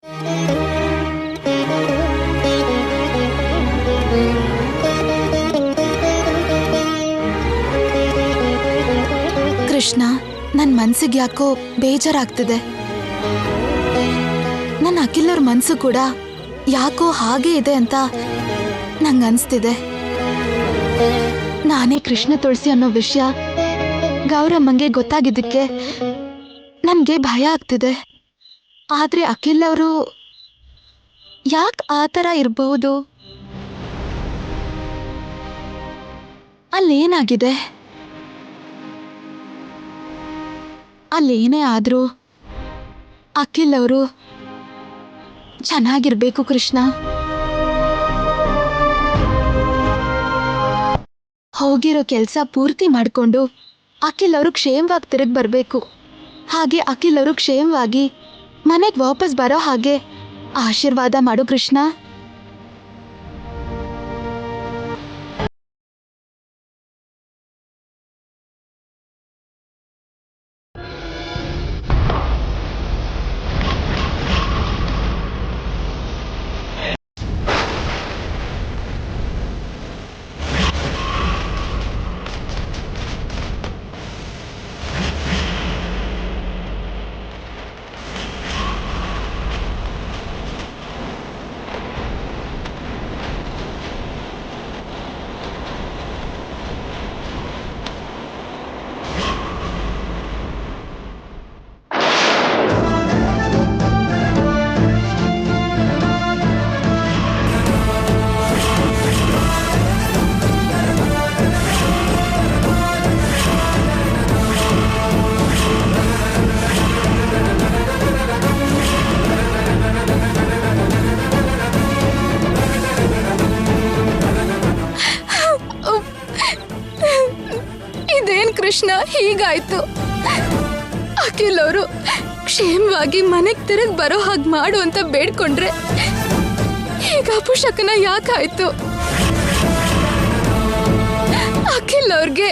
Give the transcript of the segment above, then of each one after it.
ಕೃಷ್ಣ, ನನ್ನ ಮನ್ಸಿಗೆ ಯಾಕೋ ಬೇಜಾರಾಗ್ತಿದೆ. ನನ್ನ ಅಖಿಲ್ ಅವ್ರ ಮನ್ಸು ಕೂಡ ಯಾಕೋ ಹಾಗೆ ಇದೆ ಅಂತ ನಂಗನ್ಸ್ತಿದೆ. ನಾನೇ ಕೃಷ್ಣ ತುಳಸಿ ಅನ್ನೋ ವಿಷಯ ಗೌರಮ್ಮಂಗೆ ಗೊತ್ತಾಗಿದ್ದಕ್ಕೆ ನನಗೆ ಭಯ ಆಗ್ತಿದೆ. ಆದ್ರೆ ಅಖಿಲ್ ಅವರು ಯಾಕೆ ಆ ಥರ ಇರಬಹುದು? ಅಲ್ಲೇನಾಗಿದೆ? ಅಲ್ಲೇನೇ ಆದ್ರೂ ಅಖಿಲ್ ಅವರು ಚೆನ್ನಾಗಿರ್ಬೇಕು ಕೃಷ್ಣ. ಹೋಗಿರೋ ಕೆಲಸ ಪೂರ್ತಿ ಮಾಡಿಕೊಂಡು ಅಖಿಲ್ ಅವರು ಕ್ಷೇಮವಾಗಿ ತಿರುಗಿ ಬರಬೇಕು. ಹಾಗೆ ಅಖಿಲ್ ಅವರು ಕ್ಷೇಮವಾಗಿ ಮನೆಗೆ ವಾಪಸ್ ಬರೋ ಹಾಗೆ ಆಶೀರ್ವಾದ ಮಾಡು ಕೃಷ್ಣ. ಕೃಷ್ಣ, ಹೀಗಾಯ್ತು. ಅಖಿಲ್ ಅವರು ಕ್ಷೇಮವಾಗಿ ಮನೆಗೆ ತಿರುಗಿ ಬರೋ ಹಾಗೆ ಮಾಡು ಅಂತ ಬೇಡ್ಕೊಂಡ್ರೆ ಈಗ ಅಪಶಕನ ಯಾಕಾಯ್ತು? ಅಖಿಲ್ ಅವ್ರಿಗೆ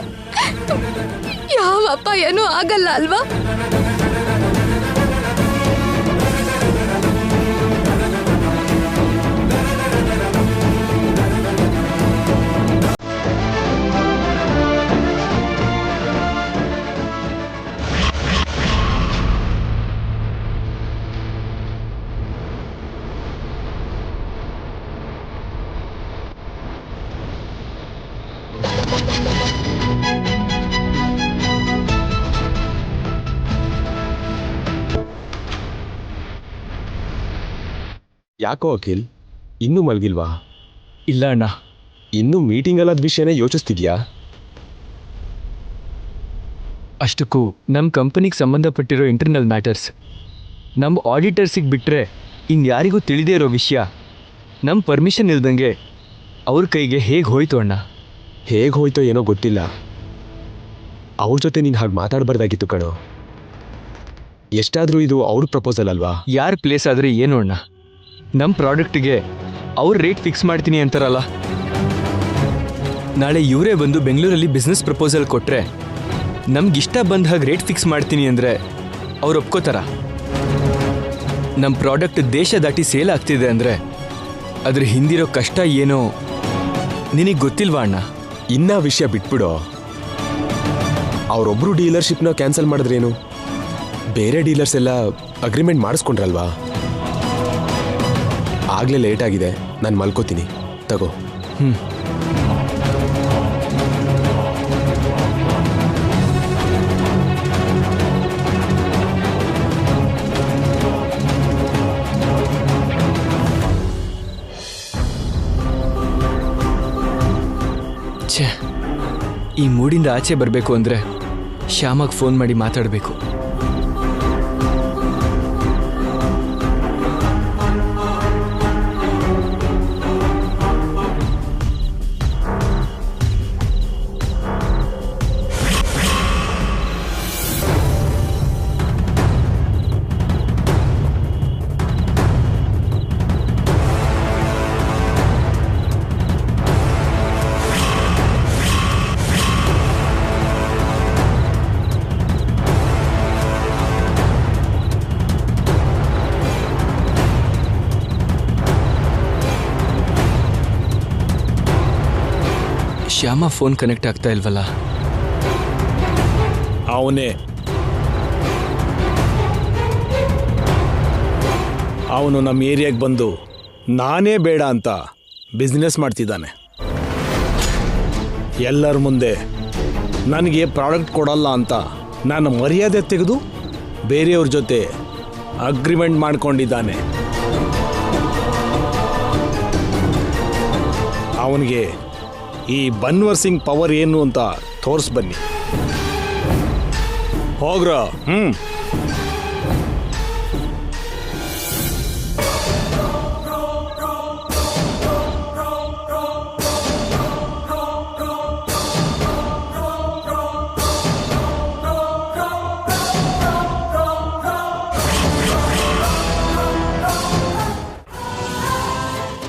ಯಾವ ಅಪಾಯನೂ ಆಗಲ್ಲ ಅಲ್ವಾ? ಯಾಕೋ ಅಖಿಲ್, ಇನ್ನೂ ಮಲಗಿಲ್ವಾ? ಇಲ್ಲ ಅಣ್ಣ, ಇನ್ನೂ ಮೀಟಿಂಗ್ ಅಲ್ಲದ ವಿಷಯನೇ ಯೋಚಿಸ್ತಿದ್ಯಾ? ಅಷ್ಟಕ್ಕೂ ನಮ್ಮ ಕಂಪನಿಗೆ ಸಂಬಂಧಪಟ್ಟಿರೋ ಇಂಟರ್ನಲ್ ಮ್ಯಾಟರ್ಸ್ ನಮ್ಮ ಆಡಿಟರ್ಸಿಗೆ ಬಿಟ್ಟರೆ ಇನ್ಯಾರಿಗೂ ತಿಳಿದೇ ಇರೋ ವಿಷಯ ನಮ್ಮ ಪರ್ಮಿಷನ್ ಇಲ್ದಂಗೆ ಅವ್ರ ಕೈಗೆ ಹೇಗೆ ಹೋಯ್ತು ಅಣ್ಣ? ಹೇಗೆ ಹೋಯ್ತೋ ಏನೋ ಗೊತ್ತಿಲ್ಲ. ಅವ್ರ ಜೊತೆ ನೀನು ಹಾಗೆ ಮಾತಾಡಬಾರ್ದಾಗಿತ್ತು ಕಣೋ. ಎಷ್ಟಾದರೂ ಇದು ಅವ್ರ ಪ್ರಪೋಸಲ್ ಅಲ್ವಾ? ಯಾರ ಪ್ಲೇಸ್ ಆದರೆ ಏನು ಅಣ್ಣ? ನಮ್ಮ ಪ್ರಾಡಕ್ಟ್ಗೆ ಅವ್ರು ರೇಟ್ ಫಿಕ್ಸ್ ಮಾಡ್ತೀನಿ ಅಂತಾರಲ್ಲ. ನಾಳೆ ಇವರೇ ಬಂದು ಬೆಂಗಳೂರಲ್ಲಿ ಬಿಸ್ನೆಸ್ ಪ್ರಪೋಸಲ್ ಕೊಟ್ಟರೆ ನಮ್ಗಿಷ್ಟ ಬಂದ ಹಾಗೆ ರೇಟ್ ಫಿಕ್ಸ್ ಮಾಡ್ತೀನಿ ಅಂದರೆ ಅವ್ರು ಒಪ್ಕೋತಾರ? ನಮ್ಮ ಪ್ರಾಡಕ್ಟ್ ದೇಶ ದಾಟಿ ಸೇಲ್ ಆಗ್ತಿದೆ ಅಂದರೆ ಅದ್ರ ಹಿಂದಿರೋ ಕಷ್ಟ ಏನೋ ನಿನಗೆ ಗೊತ್ತಿಲ್ವಾ ಅಣ್ಣ? ಇನ್ನ ವಿಷಯ ಬಿಟ್ಬಿಡೋ. ಅವರೊಬ್ಬರು ಡೀಲರ್ಶಿಪ್ನ ಕ್ಯಾನ್ಸಲ್ ಮಾಡಿದ್ರೇನು? ಬೇರೆ ಡೀಲರ್ಸ್ ಎಲ್ಲ ಅಗ್ರಿಮೆಂಟ್ ಮಾಡಿಸ್ಕೊಂಡ್ರಲ್ವಾ? ಆಗಲೇ ಲೇಟ್ ಆಗಿದೆ, ನಾನು ಮಲ್ಕೋತೀನಿ. ತಗೋ. ಛೇ, ಈ ಮೂಡಿಂದ ಆಚೆ ಬರಬೇಕು ಅಂದರೆ ಶ್ಯಾಮಗೆ ಫೋನ್ ಮಾಡಿ ಮಾತಾಡಬೇಕು. ಶ್ಯಾಮ ಫೋನ್ ಕನೆಕ್ಟ್ ಆಗ್ತಾ ಇಲ್ವಲ್ಲ? ಅವನೇ ಅವನು ನಮ್ಮ ಏರಿಯಾಗೆ ಬಂದು ನಾನೇ ಬೇಡ ಅಂತ ಬಿಸ್ನೆಸ್ ಮಾಡ್ತಿದ್ದಾನೆ. ಎಲ್ಲರ ಮುಂದೆ ನನಗೆ ಪ್ರಾಡಕ್ಟ್ ಕೊಡಲ್ಲ ಅಂತ ನಾನು ಮರ್ಯಾದೆ ತೆಗೆದು ಬೇರೆಯವ್ರ ಜೊತೆ ಅಗ್ರಿಮೆಂಟ್ ಮಾಡ್ಕೊಂಡಿದ್ದಾನೆ. ಅವನಿಗೆ ಈ ಬನ್ವರ್ ಸಿಂಗ್ ಪವರ್ ಏನು ಅಂತ ತೋರಿಸ್ ಬನ್ನಿ. ಹೋಗ್ರ.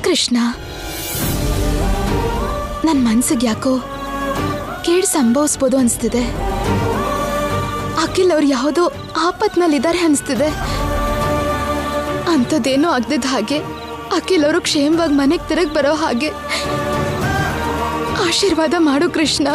ಕೃಷ್ಣ, ನನ್ನ ಮನ್ಸಿಗೆ ಯಾಕೋ ಕೇಡ್ ಸಂಭವಿಸ್ಬೋದು ಅನಿಸ್ತಿದೆ. ಅಖಿಲ್ ಅವ್ರು ಯಾವುದೋ ಆಪತ್ನಲ್ಲಿದ್ದಾರೆ ಅನಿಸ್ತಿದೆ. ಅಂಥದ್ದೇನೋ ಆಗದಿದ್ದ ಹಾಗೆ ಅಖಿಲ್ ಅವರು ಕ್ಷೇಮವಾಗಿ ಮನೆಗೆ ತಿರುಗಿ ಬರೋ ಹಾಗೆ ಆಶೀರ್ವಾದ ಮಾಡು ಕೃಷ್ಣ.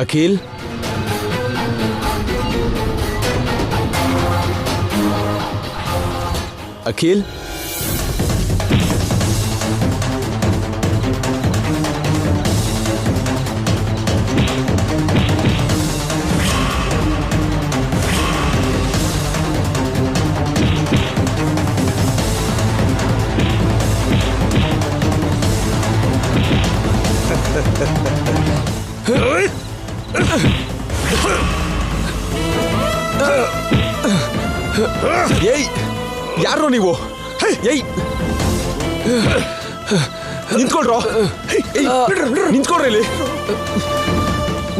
ಅಖಿಲ್, ಅಖಿಲ್, ಏಯ್, ಯಾರೋ ನೀವು? ಏಯ್, ನಿಂತ್ಕೊಳ್ರೋ. ನಿಂತ್ಕೊಳ್ರಿ ಇಲ್ಲಿ,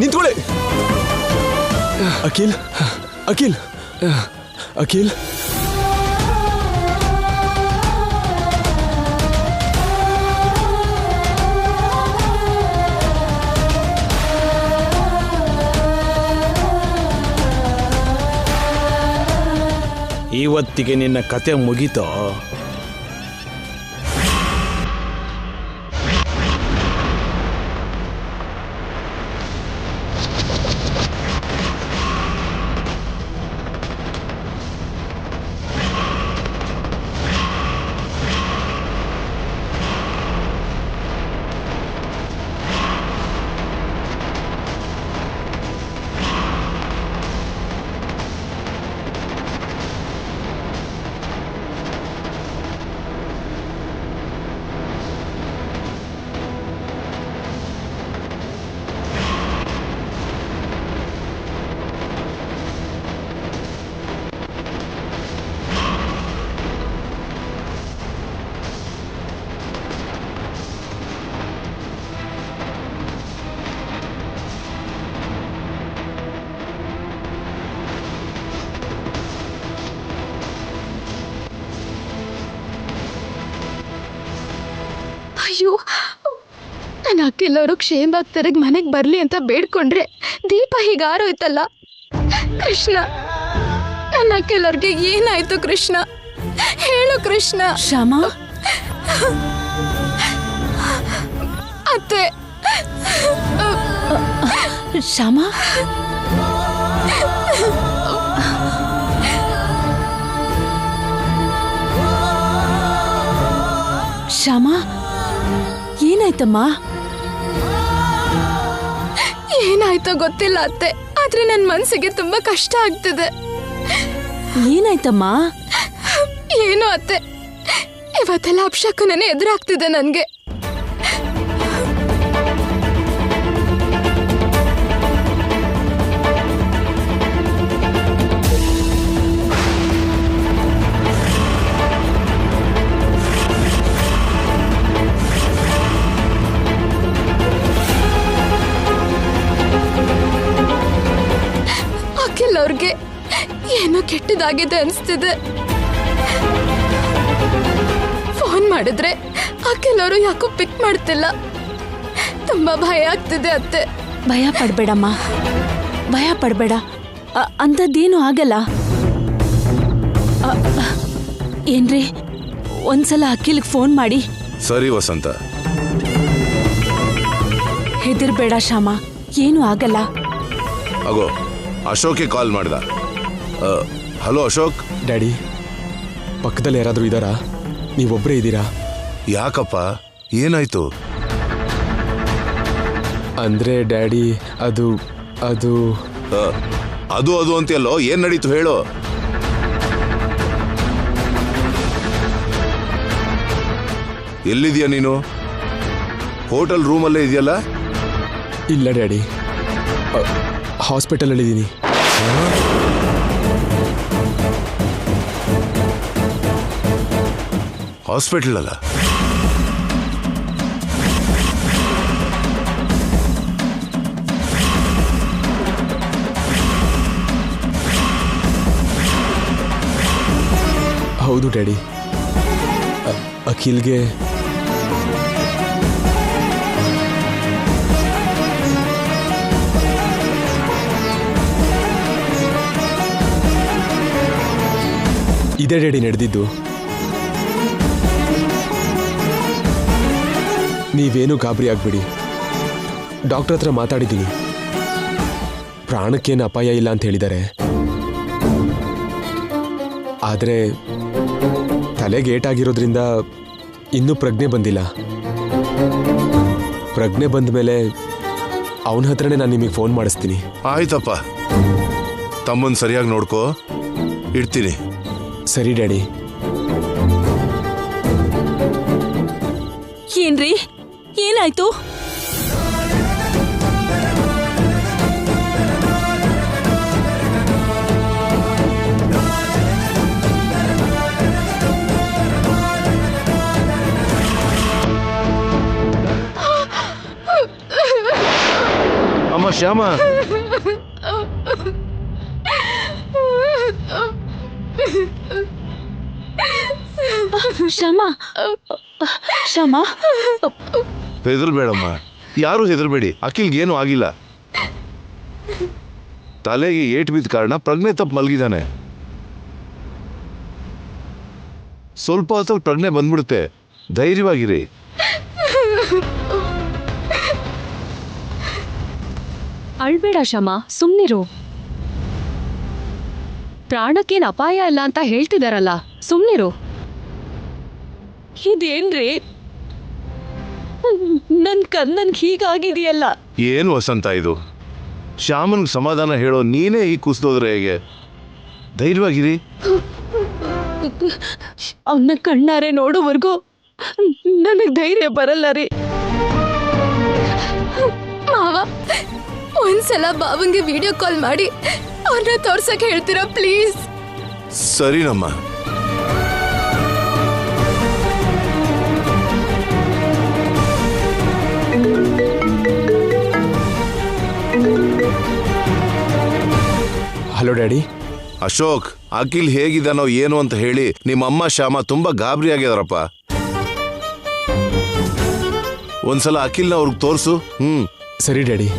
ನಿಂತ್ಕೊಳ್ಳಿ. ಅಖಿಲ್, ಅಖಿಲ್, ಅಖಿಲ್, ಇವತ್ತಿಗೆ ನಿನ್ನ ಕತೆ ಮುಗೀತೋ? ಅಯ್ಯೋ, ನಾನು ಅಖಿಲ್ ಅವರು ಕ್ಷೇಮವಾಗಿ ತಿರುಗಿ ಮನೆಗೆ ಬರಲಿ ಅಂತ ಬೇಡ್ಕೊಂಡ್ರೆ ದೀಪ ಹೀಗಾರೋಯ್ತಲ್ಲ. ಕೃಷ್ಣ, ನನ್ನ ಅಖಿಲ್ ಅವ್ರಿಗೆ ಏನಾಯ್ತು ಕೃಷ್ಣ? ಹೇಳು ಕೃಷ್ಣ. ಶ್ಯಾಮ, ಅತ್ತೆ. ಶ್ಯಾಮ, ಶ್ಯಾಮ, ಏನಾಯ್ತಮ್ಮ? ಏನಾಯ್ತೋ ಗೊತ್ತಿಲ್ಲ ಅತ್ತೆ, ಆದ್ರೆ ನನ್ನ ಮನಸ್ಸಿಗೆ ತುಂಬಾ ಕಷ್ಟ ಆಗ್ತಿದೆ. ಏನಾಯ್ತಮ್ಮ? ಏನು ಅತ್ತೆ, ಇವತ್ತೆಲ್ಲ ಅಪಶಕುನೇ ಎದುರಾಗ್ತಿದೆ ನನ್ಗೆ. ಆಗಿದೆ ಅನಿಸ್ತಿದೆ. ಫೋನ್ ಮಾಡಿದ್ರೆ ಕೆಲವರು ಯಾಕೋ ಪಿಕ್ ಮಾಡ್ತಿಲ್ಲ. ತುಂಬಾ ಭಯ ಆಗ್ತಿದೆ ಅತ್ತೆ. ಭಯ ಪಡ್ಬೇಡಮ್ಮ, ಭಯ ಪಡ್ಬೇಡ. ಅಂಥದ್ದೇನು ಆಗಲ್ಲ. ಅ, ಅ, ಏನ್ರಿ, ಒಂದ್ಸಲ ಅಖಿಲ್ಗೆ ಫೋನ್ ಮಾಡಿ. ಸರಿ ವಸಂತ. ಹೆದರ್ಬೇಡ ಶ್ಯಾಮ, ಏನು ಆಗಲ್ಲ. ಅಗೋ ಅಶೋಕ್ಗೆ ಕಾಲ್ ಮಾಡ್ದ. ಹಲೋ ಅಶೋಕ್. ಡ್ಯಾಡಿ, ಪಕ್ಕದಲ್ಲಿ ಯಾರಾದರೂ ಇದ್ದಾರಾ? ನೀವೊಬ್ಬರೇ ಇದ್ದೀರಾ? ಯಾಕಪ್ಪ, ಏನಾಯ್ತು? ಅಂದರೆ ಡ್ಯಾಡಿ, ಅದು ಅದು ಅದು ಅದು ಅಂತೆಲ್ಲೋ, ಏನ್ ನಡೀತು ಹೇಳು. ಎಲ್ಲಿದ್ಯಾ ನೀನು? ಹೋಟೆಲ್ ರೂಮಲ್ಲೇ ಇದೆಯಲ್ಲ? ಇಲ್ಲ ಡ್ಯಾಡಿ, ಹಾಸ್ಪಿಟಲಲ್ಲಿದ್ದೀನಿ. ಹಾಸ್ಪಿಟಲ್ ಅಲ್ಲ? ಹೌದು ಡ್ಯಾಡಿ, ಅಖಿಲ್ಗೆ ಇದೇ ಡ್ಯಾಡಿ ನಡೆದಿದ್ದು. ನೀವೇನು ಗಾಬರಿ ಆಗ್ಬಿಡಿ. ಡಾಕ್ಟರ್ ಹತ್ರ ಮಾತಾಡಿದ್ದೀನಿ. ಪ್ರಾಣಕ್ಕೇನು ಅಪಾಯ ಇಲ್ಲ ಅಂತ ಹೇಳಿದ್ದಾರೆ. ಆದರೆ ತಲೆಗೆ ಏಟಾಗಿರೋದ್ರಿಂದ ಇನ್ನೂ ಪ್ರಜ್ಞೆ ಬಂದಿಲ್ಲ. ಪ್ರಜ್ಞೆ ಬಂದ ಮೇಲೆ ಅವನ ಹತ್ರನೇ ನಾನು ನಿಮಗೆ ಫೋನ್ ಮಾಡಿಸ್ತೀನಿ. ಆಯ್ತಪ್ಪ, ತಮ್ಮನ್ ಸರಿಯಾಗಿ ನೋಡ್ಕೋ. ಇಡ್ತೀನಿ. ಸರಿ ಡ್ಯಾಡಿ. ಏನ್ರಿ, ಏನಾಯ್ತು? ಅಮ್ಮ ಶ್ಯಾಮ, ಶ್ಯಾಮ, ಶ್ಯಾಮ, ಹೆದರ್ಬೇಡಮ್ಮ. ಯಾರು ಹೆದರ್ಬೇಡಿ. ಅಖಿಲ್ಗೆ ಏನು ಆಗಿಲ್ಲ. ತಲೆಗೆ ಏಟು ಬಿದ್ದ ಕಾರಣ ಪ್ರಜ್ಞೆ ತಪ್ಪು ಮಲಗಿದ್ದಾನೆ. ಸ್ವಲ್ಪ ಹೊತ್ತಲ್ಲಿ ಪ್ರಜ್ಞೆ ಬಂದ್ಬಿಡುತ್ತೆ. ಧೈರ್ಯವಾಗಿರಿ. ಅಳ್ಬೇಡ ಶಮ, ಸುಮ್ನಿರು. ಪ್ರಾಣಕ್ಕೇನ್ ಅಪಾಯ ಇಲ್ಲ ಅಂತ ಹೇಳ್ತಿದಾರಲ್ಲ, ಸುಮ್ನಿರು. ಇದೇನ್ರಿ, ನನ್ ಕಣ್ಣನ್ಗೆ ಹೀಗಾಗಿದೆಯಲ್ಲ. ಏನು ವಸಂತ ಇದು? ಶ್ಯಾಮನ್ಗೆ ಸಮಾಧಾನ ಹೇಳೋ ನೀನೇ ಈ ಕುಸ್ದೋದ್ರೆ ಹೇಗೆ? ಧೈರ್ಯವಾಗಿರಿ. ಅವನ ಕಣ್ಣಾರೆ ನೋಡೋವರೆಗೂ ನನಗೆ ಧೈರ್ಯ ಬರಲ್ಲ ರೀ. ಮಾವ, ಒಂದ್ಸಲ ಬಾವಂಗೆ ವಿಡಿಯೋ ಕಾಲ್ ಮಾಡಿ ಅವ್ರನ್ನ ತೋರ್ಸಕ್ ಹೇಳ್ತೀರಾ ಪ್ಲೀಸ್? ಸರಿನಮ್ಮ. Hello daddy. ಅಶೋಕ್, ಅಖಿಲ್ ಹೇಗಿದ್ದಾನೋ ಏನು ಅಂತ ಹೇಳಿ ನಿಮ್ಮಮ್ಮ ಶ್ಯಾಮ ತುಂಬಾ ಗಾಬರಿ ಆಗ್ಯದಾರಪ್ಪ. ಒಂದ್ಸಲ ಅಖಿಲ್ನ ಅವ್ರಿಗೆ ತೋರ್ಸು. ಸರಿ ಡ್ಯಾಡಿ.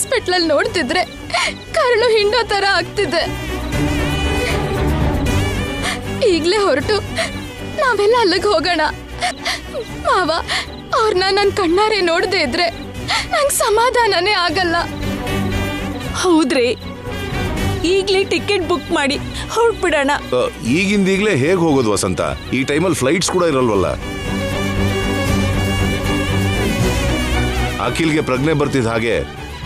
ಹಾಸ್ಪಿಟ್ಲಲ್ಲಿ ನೋಡ್ತಿದ್ರೆ ಕರುಳು ಹಿಂಡೋ ತರ ಆಗ್ತಿದೆ. ಈಗ್ಲೇ ಹೊರಟು ನಾವೆಲ್ಲ ಅಲ್ಲಿಗೆ ಹೋಗೋಣ. ಮಾವ, ಅವ್ರನ್ನ ನನ್ ಕಣ್ಣಾರೆ ನೋಡದೆ ಇದ್ರೆ ನಂಗೆ ಸಮಾಧಾನನೇ ಆಗಲ್ಲ. ಹೌದ್ರಿ, ಈಗ್ಲೇ ಟಿಕೆಟ್ ಬುಕ್ ಮಾಡಿ ಹೊರಟ್ಬಿಡೋಣ. ಈಗಿಂದೀಗ್ಲೇ ಹೇಗೆ ಹೋಗೋದು ವಸಂತ? ಈ ಟೈಮಲ್ಲಿ ಫ್ಲೈಟ್ಸ್ ಕೂಡ ಇರಲ್ವಲ್ಲ. ಅಖಿಲ್ಗೆ ಪ್ರಜ್ಞೆ ಬರ್ತಿದ್ದ ಹಾಗೆ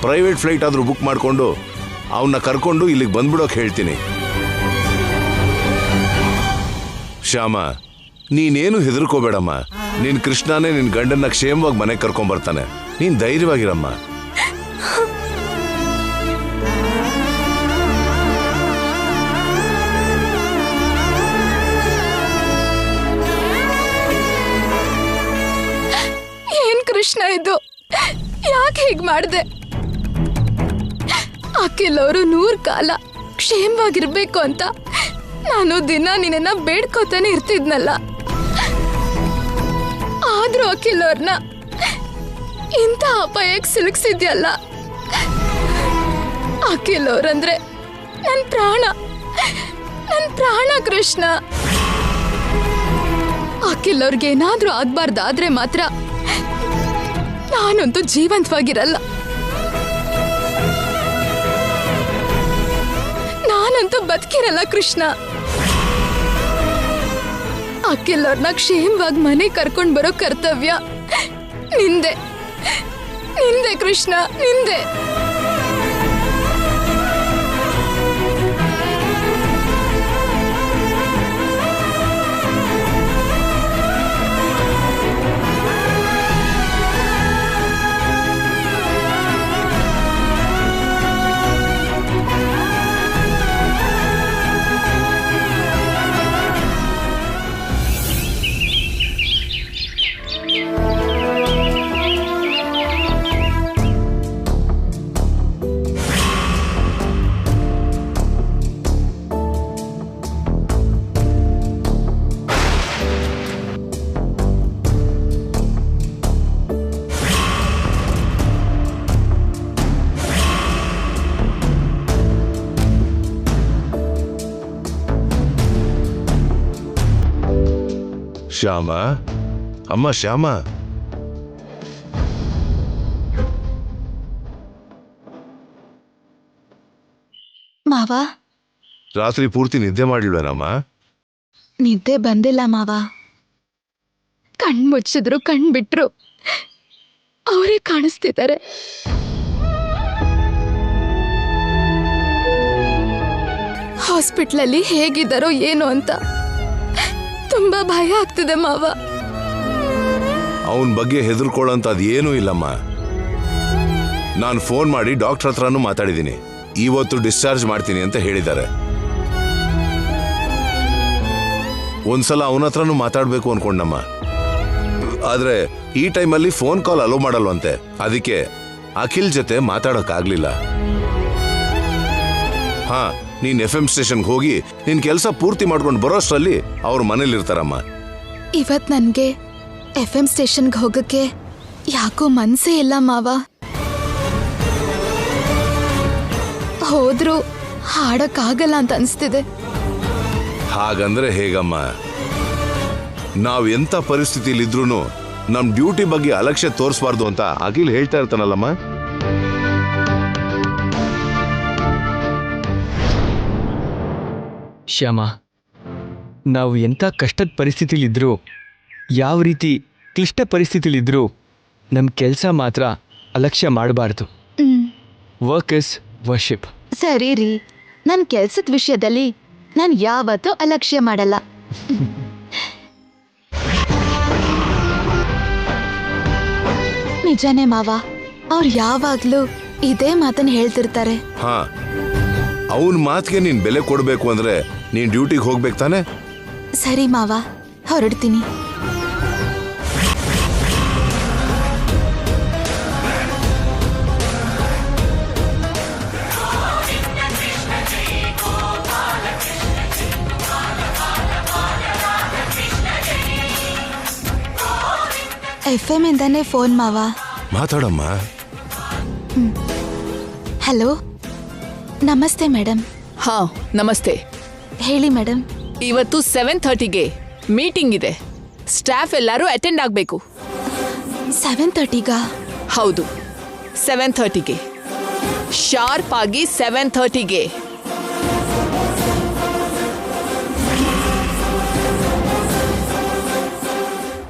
ಪ್ರೈವೇಟ್ ಫ್ಲೈಟ್ ಆದ್ರೂ ಬುಕ್ ಮಾಡ್ಕೊಂಡು ಅವನ್ನ ಕರ್ಕೊಂಡು ಇಲ್ಲಿಗೆ ಬಂದ್ಬಿಡೋಕೆ ಹೇಳ್ತೀನಿ. ಶ್ಯಾಮ, ನೀನೇನು ಹೆದರ್ಕೋಬೇಡಮ್ಮ. ನಿನ್ ಕೃಷ್ಣನೇ ನಿನ್ ಗಂಡನ್ನ ಕ್ಷೇಮವಾಗಿ ಮನೆಗೆ ಕರ್ಕೊಂಡ್ಬರ್ತಾನೆ. ನೀನ್ ಧೈರ್ಯವಾಗಿರಮ್ಮ. ಏನ್ ಕೃಷ್ಣ ಇದು? ಯಾಕೆ ಹೀಗ್ ಮಾಡ್ದೆ? ಅಖಿಲ್ ಅವರು 100 ಕಾಲ ಕ್ಷೇಮವಾಗಿರ್ಬೇಕು ಅಂತ ನಾನು ದಿನ ನಿನ್ನ ಬೇಡ್ಕೋತಾನೆ ಇರ್ತಿದ್ನಲ್ಲ. ಆದ್ರೂ ಅಖಿಲ್ ಅವ್ರನ್ನ ಇಂಥ ಅಪಾಯಕ್ಕೆ ಸಿಲುಕ್ಸಿದ್ಯಲ್ಲ. ಅಖಿಲ್ ಅವ್ರಂದ್ರೆ ನನ್ ಪ್ರಾಣ ಕೃಷ್ಣ. ಅಖಿಲ್ ಅವ್ರಿಗೆ ಏನಾದ್ರೂ ಆಗ್ಬಾರ್ದಾದ್ರೆ ಮಾತ್ರ ನಾನಂತೂ ಜೀವಂತವಾಗಿರಲ್ಲ. ನಾನಂತೂ ಬದುಕಿರಲ್ಲ ಕೃಷ್ಣ. ಅಖಿಲ್ ಅವ್ರನ್ನ ಕ್ಷೇಮವಾಗಿ ಮನೆ ಕರ್ಕೊಂಡ್ ಬರೋ ಕರ್ತವ್ಯ ನಿಂದೆ ಕೃಷ್ಣ, ನಿಂದೆ. ಶ್ಯಾಮ, ಅಮ್ಮ ಶ್ಯಾಮ, ಮಾವ, ರಾತ್ರಿ ಪೂರ್ತಿ ನಿದ್ದೆ ಮಾಡಿಲ್ವೇನಮ್ಮ? ನಿದ್ದೆ ಬಂದಿಲ್ಲ ಮಾವ. ಕಣ್ ಮುಚ್ಚಿದ್ರು ಕಣ್ ಬಿಟ್ರು ಅವರೇ ಕಾಣಿಸ್ತಿದ್ದಾರೆ. ಹಾಸ್ಪಿಟ್ಲಲ್ಲಿ ಹೇಗಿದ್ದಾರೋ ಏನೋ ಅಂತ ತುಂಬಾ ಭಯ ಆಗ್ತಿದೆ ಮಾವ. ಅವನ ಬಗ್ಗೆ ಹೆದರ್ಕೊಳ್ಳೋಂತ ಅದೇನೂ ಇಲ್ಲಮ್ಮ. ನಾನು ಫೋನ್ ಮಾಡಿ ಡಾಕ್ಟರ್ ಹತ್ರನೂ ಮಾತಾಡಿದ್ದೀನಿ. ಇವತ್ತು ಡಿಸ್ಚಾರ್ಜ್ ಮಾಡ್ತೀನಿ ಅಂತ ಹೇಳಿದ್ದಾರೆ. ಒಂದ್ಸಲ ಅವನ ಹತ್ರನೂ ಮಾತಾಡ್ಬೇಕು ಅನ್ಕೊಂಡಮ್ಮ. ಆದ್ರೆ ಈ ಟೈಮಲ್ಲಿ ಫೋನ್ ಕಾಲ್ ಅಲೋ ಮಾಡಲ್ವಂತೆ. ಅದಕ್ಕೆ ಅಖಿಲ್ ಜೊತೆ ಮಾತಾಡೋಕ್ಕಾಗ್ಲಿಲ್ಲ. ಹಾ, ನೀನ್ FM ಸ್ಟೇಷನ್ಗೆ ಹೋಗಿ ನಿನ್ ಕೆಲಸ ಪೂರ್ತಿ ಮಾಡ್ಕೊಂಡು ಬರೋಷ್ಟರಲ್ಲಿ ಅವ್ರ ಮನೇಲಿರ್ತಾರಮ್ಮ. ಇವತ್ ನನ್ಗೆ FM ಸ್ಟೇಷನ್ಗೆ ಹೋಗಕ್ಕೆ ಯಾಕೋ ಮನ್ಸೇ ಇಲ್ಲ ಮಾವ. ಹೋದ್ರೂ ಹಾಡಕ್ಕಾಗಲ್ಲ ಅಂತ ಅನ್ಸ್ತಿದೆ. ಹಾಗಂದ್ರೆ ಹೇಗಮ್ಮ? ನಾವ್ ಎಂತ ಪರಿಸ್ಥಿತಿಲಿದ್ರೂ ನಮ್ ಡ್ಯೂಟಿ ಬಗ್ಗೆ ಅಲಕ್ಷ್ಯ ತೋರಿಸಬಾರ್ದು ಅಂತ ಅಖಿಲ್ ಹೇಳ್ತಾ ಇರ್ತಾನಲ್ಲಮ್ಮ. ಶ್ಯಾಮ, ನಾವು ಎಂಥ ಕಷ್ಟದ ಪರಿಸ್ಥಿತಿಲಿದ್ರೂ, ಯಾವ ರೀತಿ ಕ್ಲಿಷ್ಟ ಪರಿಸ್ಥಿತಿಲಿದ್ರೂ ನಮ್ಮ ಕೆಲಸ ಮಾತ್ರ ಅಲಕ್ಷ್ಯ ಮಾಡಬಾರ್ದು. Work is worship. ಸರಿ ರೀ, ನನ್ನ ಕೆಲ್ಸದ ವಿಷಯದಲ್ಲಿ ನಾನು ಯಾವತ್ತೂ ಅಲಕ್ಷ್ಯ ಮಾಡಲ್ಲ. ನಿಜಾನೇ ಮಾವ, ಅವ್ರು ಯಾವಾಗ್ಲೂ ಇದೇ ಮಾತನ್ನ ಹೇಳ್ತಿರ್ತಾರೆ. ಹಾ, ಅವನ್ ಮಾತಿಗೆ ನೀನ್ ಬೆಲೆ ಕೊಡ್ಬೇಕು ಅಂದ್ರೆ ನೀನ್ ಡ್ಯೂಟಿಗೆ ಹೋಗ್ಬೇಕು ತಾನೆ. ಸರಿ ಮಾವ, ಹೊರಡ್ತೀನಿ. FM ಇಂದಾನೆ ಫೋನ್ ಮಾವ. ಮಾತಾಡಮ್ಮ. ಹಲೋ, ನಮಸ್ತೆ ಮೇಡಮ್. ಹಾ ನಮಸ್ತೆ. ಹೇಳಿ ಮೇಡಮ್. ಇವತ್ತು 7:30ಗೆ ಮೀಟಿಂಗ್ ಇದೆ. ಸ್ಟಾಫ್ ಎಲ್ಲರೂ ಅಟೆಂಡ್ ಆಗಬೇಕು. 7:30ಗಾ? ಹೌದು, 7:30ಗೆ ಶಾರ್ಪ್ ಆಗಿ 7:30ಗೆ.